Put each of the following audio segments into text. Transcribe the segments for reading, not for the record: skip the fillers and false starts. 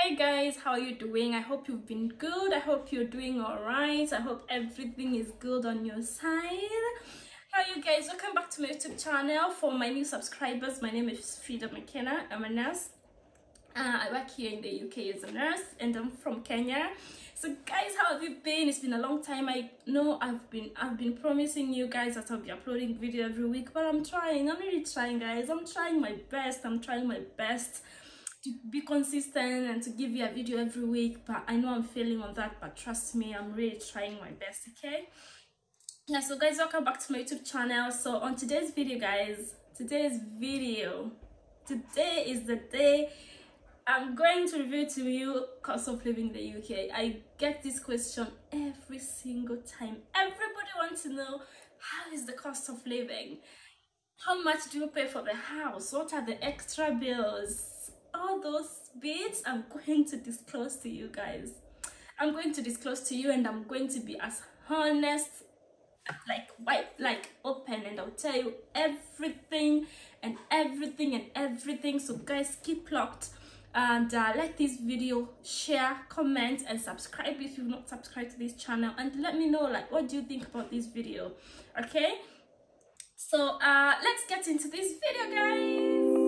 Hey guys, how are you doing? I hope you've been good. I hope you're doing all right. I hope everything is good on your side. How are you guys? Welcome back to my YouTube channel. For my new subscribers, my name is Frida McKenna. I'm a nurse. I work here in the UK as a nurse, and I'm from Kenya. So guys, how have you been? It's been a long time. I know I've been promising you guys that I'll be uploading video every week, but I'm really trying, guys. I'm trying my best to be consistent and to give you a video every week, but I know I'm failing on that, but trust me, I'm really trying my best. Okay, yeah, so guys, welcome back to my YouTube channel. So on today's video, guys, today is the day I'm going to reveal to you cost of living in the UK. I get this question every single time. Everybody wants to know, how is the cost of living? How much do you pay for the house? What are the extra bills? All those bits I'm going to disclose to you guys. I'm going to disclose to you, and I'm going to be as honest, like open, and I'll tell you everything. So guys, keep locked and like this video, share, comment, and subscribe if you've not subscribed to this channel, and let me know, like, what do you think about this video? Okay, so let's get into this video, guys.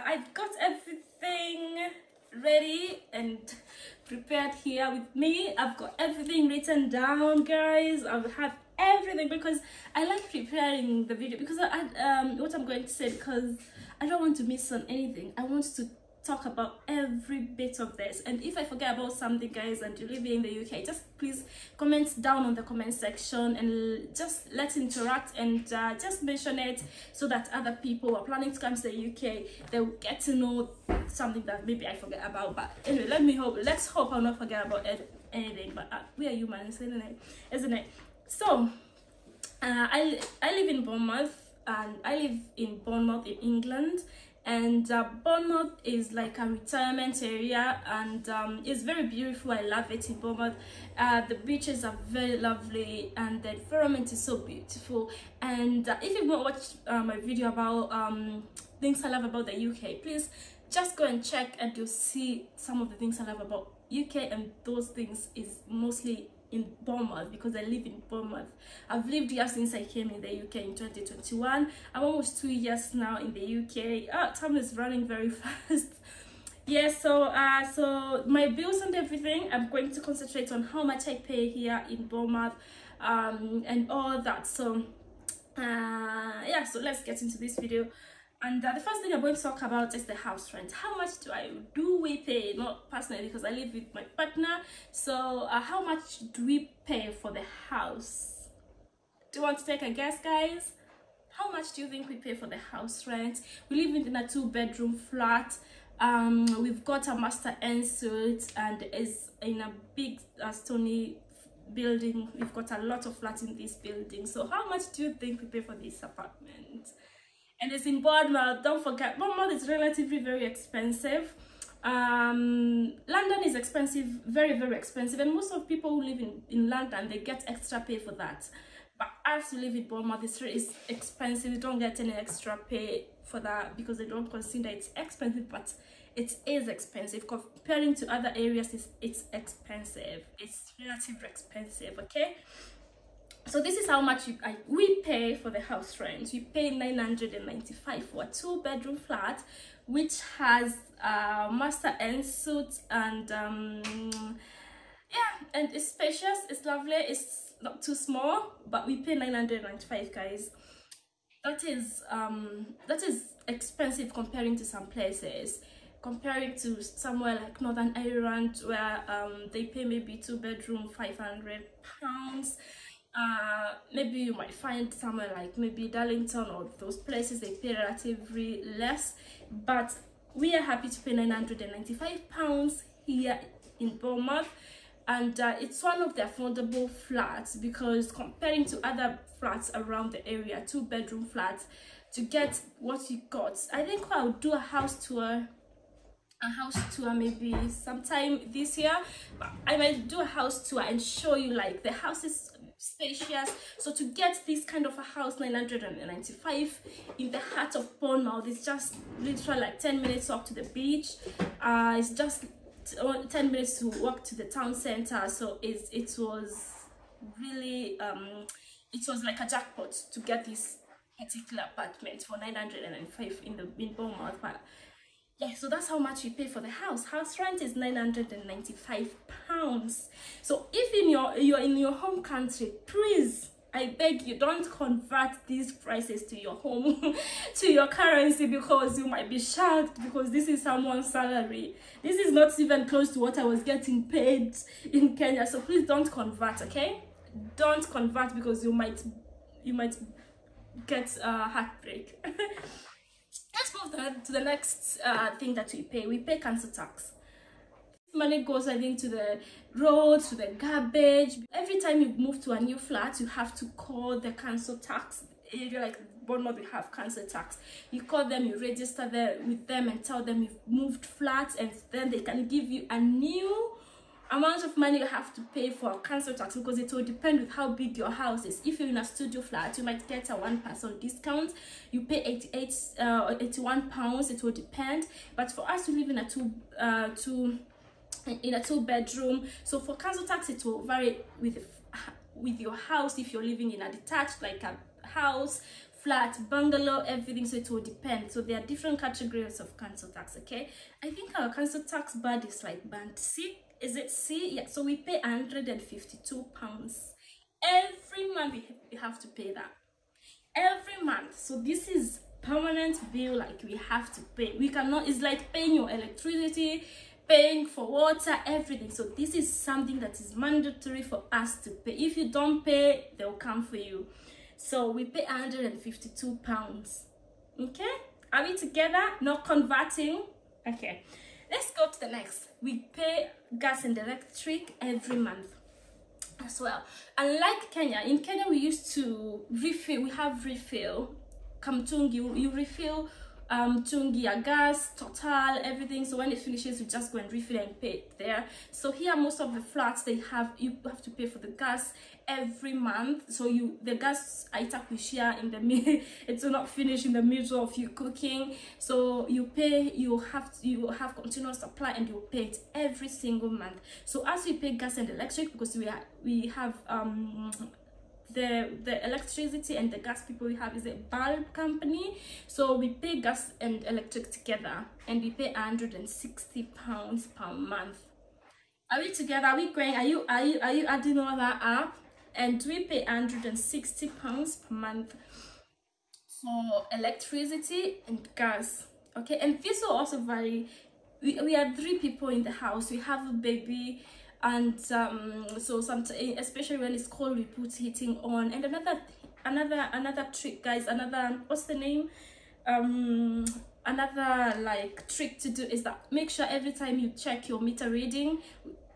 I've got everything ready and prepared here with me. I've got everything written down, guys. I have everything because I like preparing the video, because what I'm going to say, because I don't want to miss on anything. I want to talk about every bit of this, and if I forget about something, guys, and you live in the UK, just please comment down on the comment section, and just let's interact, and just mention it so that other people who are planning to come to the UK, they'll get to know something that maybe I forget about. But anyway, let's hope I'll not forget about anything, but we are humans, isn't it? So I live in Bournemouth, and I live in Bournemouth in England. And Bournemouth is like a retirement area, and it's very beautiful. I love it in Bournemouth. The beaches are very lovely, and the environment is so beautiful. And if you've not watched my video about things I love about the UK, please just go and check, and you'll see some of the things I love about UK, and those things is mostly in Bournemouth, because I live in Bournemouth. I've lived here since I came in the UK in 2021. I'm almost 2 years now in the UK. Time is running very fast. Yeah, so my bills and everything, I'm going to concentrate on how much I pay here in Bournemouth, and all that. So yeah, so let's get into this video. And the first thing I'm going to talk about is the house rent. How much do we pay? Not personally, because I live with my partner. So how much do we pay for the house? Do you want to take a guess, guys? How much do you think we pay for the house rent? We live in a 2-bedroom flat. We've got a master ensuite, and is in a big stony building. We've got a lot of flats in this building. So how much do you think we pay for this apartment? And it's in Bournemouth. Don't forget, Bournemouth is relatively very expensive. London is expensive, very expensive, and most of people who live in London, they get extra pay for that. But as you live in Bournemouth, it's expensive. You don't get any extra pay for that, because they don't consider it's expensive, but it is expensive. Comparing to other areas, it's expensive. It's relatively expensive, okay? So this is how much we pay for the house rent. We pay 995 for a 2-bedroom flat, which has master ensuite, and yeah, and it's spacious, it's lovely, it's not too small, but we pay 995, guys. That is expensive comparing to some places. Comparing to somewhere like Northern Ireland, where they pay maybe 2-bedroom £500. Maybe you might find somewhere like maybe Darlington or those places, they pay relatively less, but we are happy to pay £995 here in Bournemouth. And it's one of the affordable flats, because comparing to other flats around the area, 2-bedroom flats, to get what you got. I think I'll do a house tour maybe sometime this year, but I might do a house tour and show you like the house is spacious. So to get this kind of a house, 995 in the heart of Bournemouth, it's just literally like 10 minutes walk to the beach. It's just 10 minutes to walk to the town center. So it was really it was like a jackpot to get this particular apartment for 905 in Bournemouth. But yeah, so that's how much you pay for the house. House rent is £995. So if you're in your home country, please, I beg you, don't convert these prices to your home to your currency, because you might be shocked, because this is someone's salary. This is not even close to what I was getting paid in Kenya. So please don't convert, okay? Don't convert, because you might get heartbreak. Let's move to the next thing that we pay. We pay council tax. Money goes, I think, to the roads, to the garbage. Every time you move to a new flat, you have to call the council tax. Area like Bournemouth, we have council tax. You call them, you register there with them and tell them you've moved flats, and then they can give you a new amount of money you have to pay for council tax, because it will depend with how big your house is. If you're in a studio flat, you might get a 1% discount. You pay 81 pounds. It will depend. But for us, we live in a two bedroom, so for council tax it will vary with your house. If you're living in a detached, like a house, flat, bungalow, everything, so it will depend. So there are different categories of council tax. Okay, I think our council tax band is like band C. Is it C? Yeah. So we pay £152 every month. We have to pay that every month. So this is permanent bill, like we have to pay. We cannot, it's like paying your electricity, paying for water, everything. So this is something that is mandatory for us to pay. If you don't pay, they'll come for you. So we pay £152. Okay, are we together? Not converting. Okay, let's go to the next. We pay gas and electric every month as well. Unlike Kenya, in Kenya we used to refill. We have refill Kamtungi. You refill Tungi, gas, Total, everything. So when it finishes, you just go and refill and pay it there. So here, most of the flats, you have to pay for the gas every month. So the gas we share in the middle. It will not finish in the middle of you cooking. So you have continuous supply, and you pay it every single month. So as we pay gas and electric, because we have the electricity and the gas people we have is a bulb company, so we pay gas and electric together, and we pay £160 per month. Are we together? Are we going? Are you adding all that up? And we pay £160 per month for electricity and gas. Okay, and this will also vary. We are 3 people in the house. We have a baby. And so sometimes, especially when it's cold, we put heating on. And another trick, guys, what's the name, another like trick to do is that make sure every time you check your meter reading,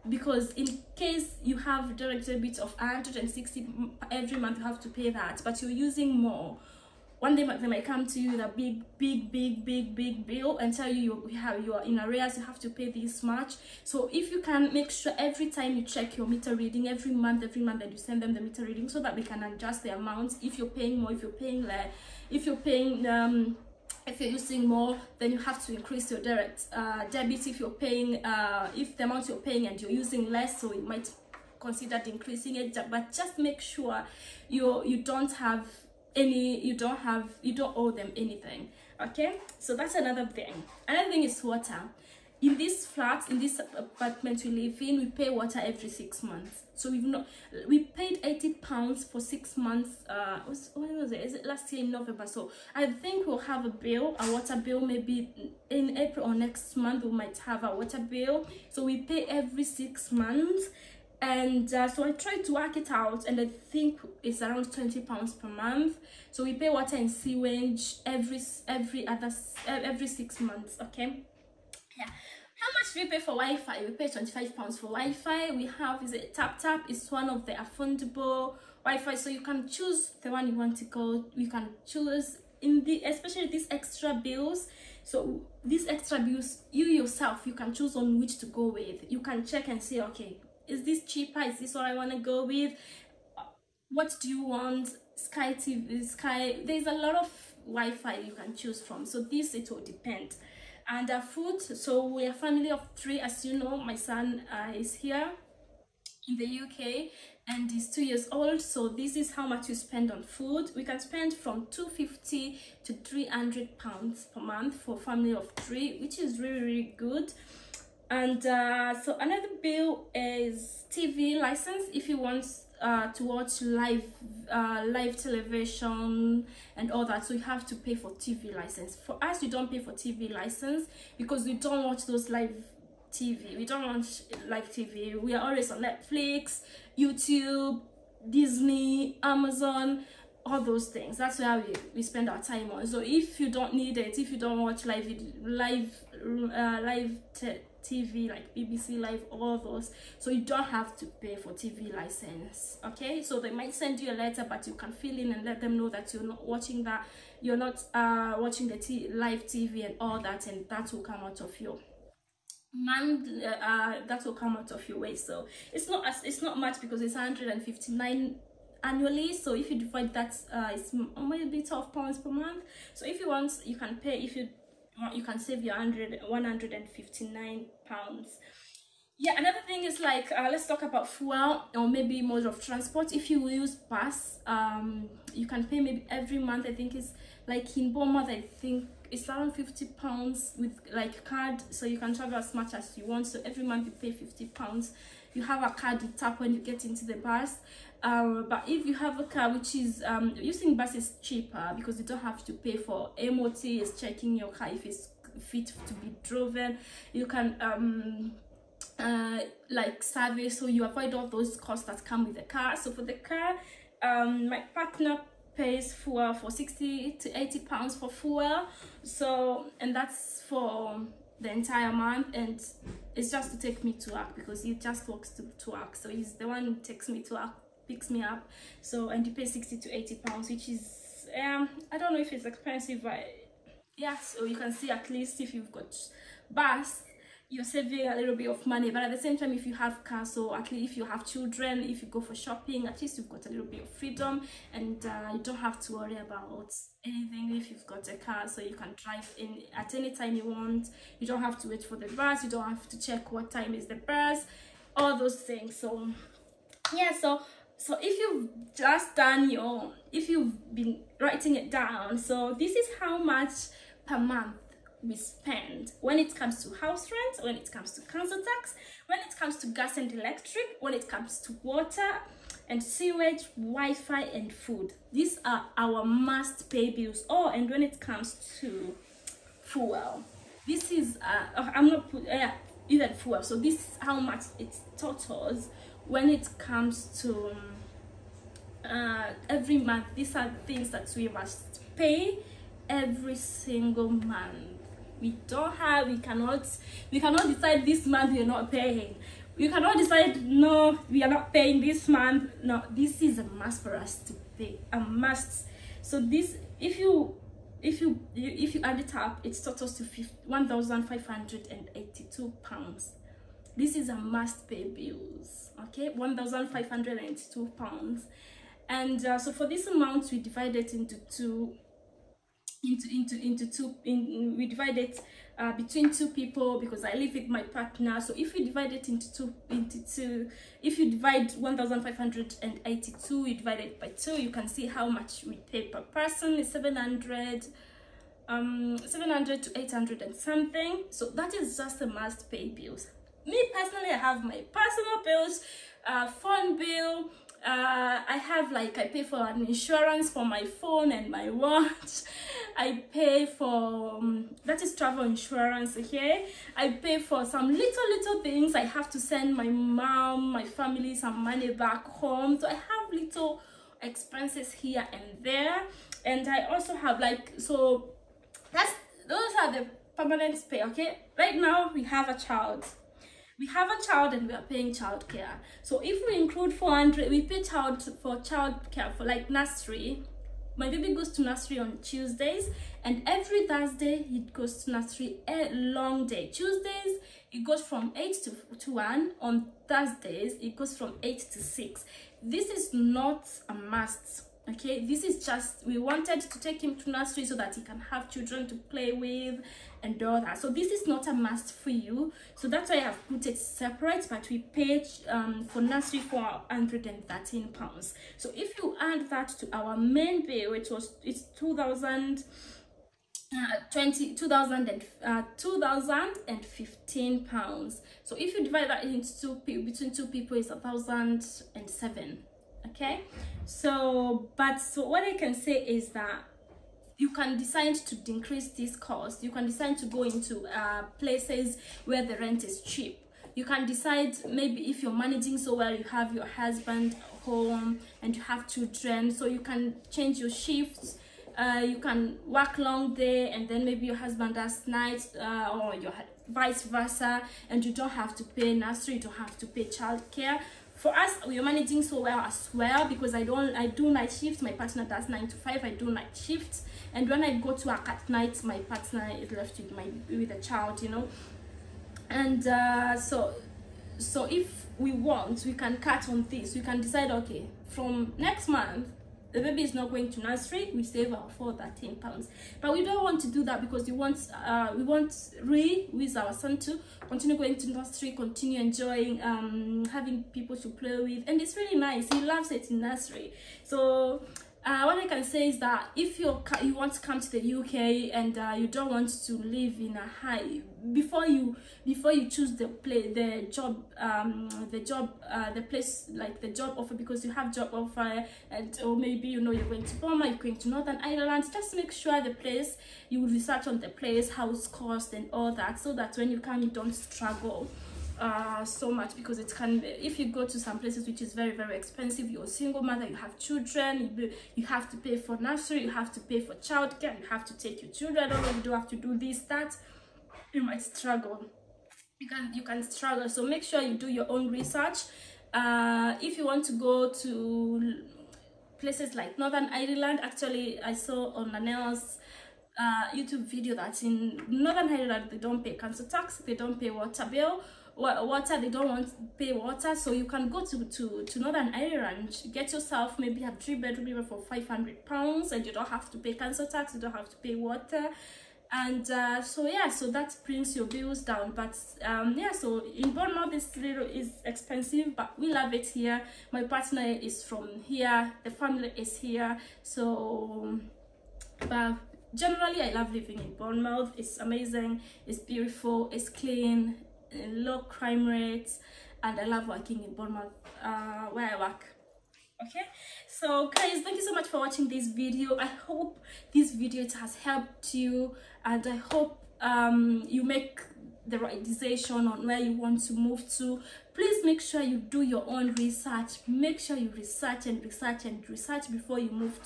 because in case you have direct debit of 160 every month, you have to pay that, but you're using more. One day they might come to you with a big bill and tell you you are in arrears, you have to pay this much. So if you can make sure every time you check your meter reading every month, and you send them the meter reading, so that they can adjust the amounts. If you're paying more, if you're paying less, if you're using more, then you have to increase your direct debit. If you're paying if the amount you're paying and you're using less, so you might consider increasing it. But just make sure you don't owe them anything. Okay, so that's another thing. Another thing is water. In this apartment we live in, we pay water every 6 months. So we paid £80 for 6 months. When was it? Is it last year in November? So I think we'll have a water bill, maybe in April or next month. We might have a water bill. So we pay every 6 months. And so I tried to work it out, and I think it's around £20 per month. So we pay water and sewage every 6 months. Okay, yeah. How much do we pay for Wi-Fi? We pay £25 for Wi-Fi. We have Tap. It's one of the affordable Wi-Fi, so you can choose the one you want to go. You can choose in the, especially these extra bills. So these extra bills, you yourself, you can choose on which to go with. You can check and say, okay, is this cheaper? Is this what I want to go with? What do you want? Sky TV, Sky, there's a lot of Wi-Fi you can choose from. So this, it will depend. And food, so we're a family of 3, as you know. My son is here in the UK and he's 2 years old. So this is how much you spend on food. We can spend from 250 to 300 pounds per month for a family of 3, which is really, really good. And so another bill is TV license. If you want to watch live television and all that, so you have to pay for TV license. For us, we don't pay for TV license because we don't watch those live TV. We don't watch live TV. We are always on Netflix, YouTube, Disney, Amazon, all those things. That's where we spend our time on. So if you don't need it, if you don't watch live TV like BBC Live, all those, so you don't have to pay for TV license. Okay, so they might send you a letter, but you can fill in and let them know that you're not watching that, you're not watching the live TV and all that, and that will come out of your month. That will come out of your way. So it's not much because it's 159 annually. So if you divide that, it's maybe £12 per month. So if you want, you can pay. If you want, you can save your 159 pounds. Yeah, another thing is like let's talk about fuel or maybe mode of transport. If you use bus, you can pay maybe every month. I think it's like in Bournemouth, I think it's around £50 with like card, so you can travel as much as you want. So every month you pay £50. You have a card you tap when you get into the bus. But if you have a car, which is using bus is cheaper because you don't have to pay for MOT, is checking your car if it's fit to be driven. You can like service, so you avoid all those costs that come with the car. So for the car, my partner pays fuel for 60 to 80 pounds for fuel. So, and that's for the entire month, and it's just to take me to work because he just walks to work. So he's the one who takes me to work, picks me up. So, and he pays 60 to 80 pounds, which is I don't know if it's expensive, but yeah. So you can see, at least if you've got bus, you're saving a little bit of money. But at the same time, if you have car, so at least if you have children, if you go for shopping, at least you've got a little bit of freedom, and you don't have to worry about anything if you've got a car. So you can drive in at any time you want. You don't have to wait for the bus. You don't have to check what time is the bus, all those things. So yeah, so if you've just done if you've been writing it down, so this is how much per month we spend when it comes to house rent, when it comes to council tax, when it comes to gas and electric, when it comes to water and sewage, Wi-Fi and food. These are our must pay bills. Oh, and when it comes to fuel, this is I'm not even fuel. So this is how much it totals when it comes to every month. These are things that we must pay every single month. We cannot decide this month we are not paying. We cannot decide, no, we are not paying this month. No, this is a must for us to pay, a must. So this, if you add it up, it totals to £1,582. This is a must pay bills. Okay, £1,582. And so for this amount, we divide it into two. We divide it between 2 people because I live with my partner. So if you divide it into two, if you divide 1,582, you divide it by 2, you can see how much we pay per person. Is 700 to 800 and something. So that is just the must pay bills. Me personally, I have my personal bills, phone bill. I have I pay for an insurance for my phone and my watch. I pay for that is travel insurance. Okay, I pay for some little things. I have to send my mom, my family some money back home. So I have little expenses here and there, and I also have those are the permanent pay. Okay, right now we have a child. And we are paying childcare. So if we include 400, we pay for childcare for nursery. my baby goes to nursery on Tuesdays, and every Thursday he goes to nursery a long day. Tuesdays it goes from 8 to 1. On Thursdays it goes from 8 to 6. This is not a must, okay? This is just, we wanted to take him to nursery so that he can have children to play with and all that. So this is not a must for you, so that's why I have put it separate, but we paid for nursery for £113. So if you add that to our main bill, which was, it's 2015 pounds. So if you divide that into between two people, it's 1,007. Okay, so what I can say is that you can decide to decrease this cost. You can decide to go into places where the rent is cheap. You can decide, maybe if you're managing so well, you have your husband home and you have children, so you can change your shifts. You can work long day and then maybe your husband does nights, or your vice versa, and you don't have to pay nursery, you don't have to pay childcare. For us, we are managing so well as well, because I do night shifts. My partner does 9 to 5. I do night shifts, and when I go to work at night, my partner is left with a child, you know. And so if we want, we can cut on this. We can decide, okay, from next month the baby is not going to nursery, we save our £13. But we don't want to do that, because we want with our son to continue going to nursery, continue enjoying having people to play with, and it's really nice. He loves it in nursery. So what I can say is that if you want to come to the UK and you don't want to live in a high, before you choose the place, like the job offer, because you have job offer, and or maybe you know you're going to Bournemouth, you're going to Northern Ireland, just make sure the place, you research on the place, house cost and all that, so that when you come you don't struggle so much, because it can be, if you go to some places which is very, very expensive, you're a single mother, you have children, you have to pay for nursery, you have to pay for childcare, you have to take your children, or you do have to do this, that, you might struggle. You can struggle. So make sure you do your own research. If you want to go to places like Northern Ireland, actually I saw on Lanelle's YouTube video that in Northern Ireland they don't pay council tax, they don't pay water bill, they don't want to pay water. So you can go to Northern Ireland, get yourself maybe a 3-bedroom for £500, and you don't have to pay council tax, you don't have to pay water. And so yeah, so that brings your bills down. But yeah, so in Bournemouth this little is expensive, but we love it here. My partner is from here, the family is here, so but generally I love living in Bournemouth. It's amazing, it's beautiful, it's clean, low crime rates, and I love working in Bournemouth where I work. Okay, so guys, thank you so much for watching this video. I hope this video it has helped you, and I hope you make the right decision on where you want to move to. Please make sure you do your own research. Make sure you research and research and research before you move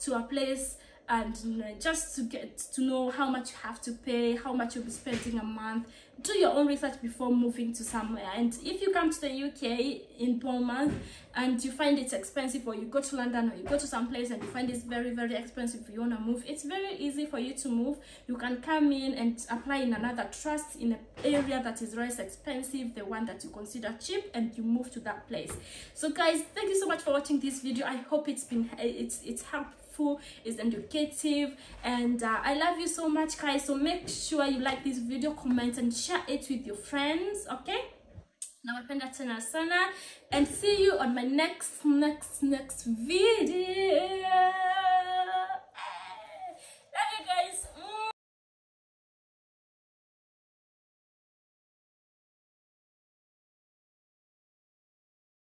to a place, and just to get to know how much you have to pay, how much you'll be spending a month. Do your own research before moving to somewhere. And if you come to the UK in Bournemouth and you find it's expensive, or you go to London, or you go to some place and you find it's very, very expensive, you want to move, it's very easy for you to move. You can come in and apply in another trust in an area that is less expensive, the one that you consider cheap, and you move to that place. So guys, thank you so much for watching this video. I hope it's helpful, is educative, and I love you so much guys. So make sure you like this video, comment and share it with your friends. Okay, nawapenda tena sana, and see you on my next video.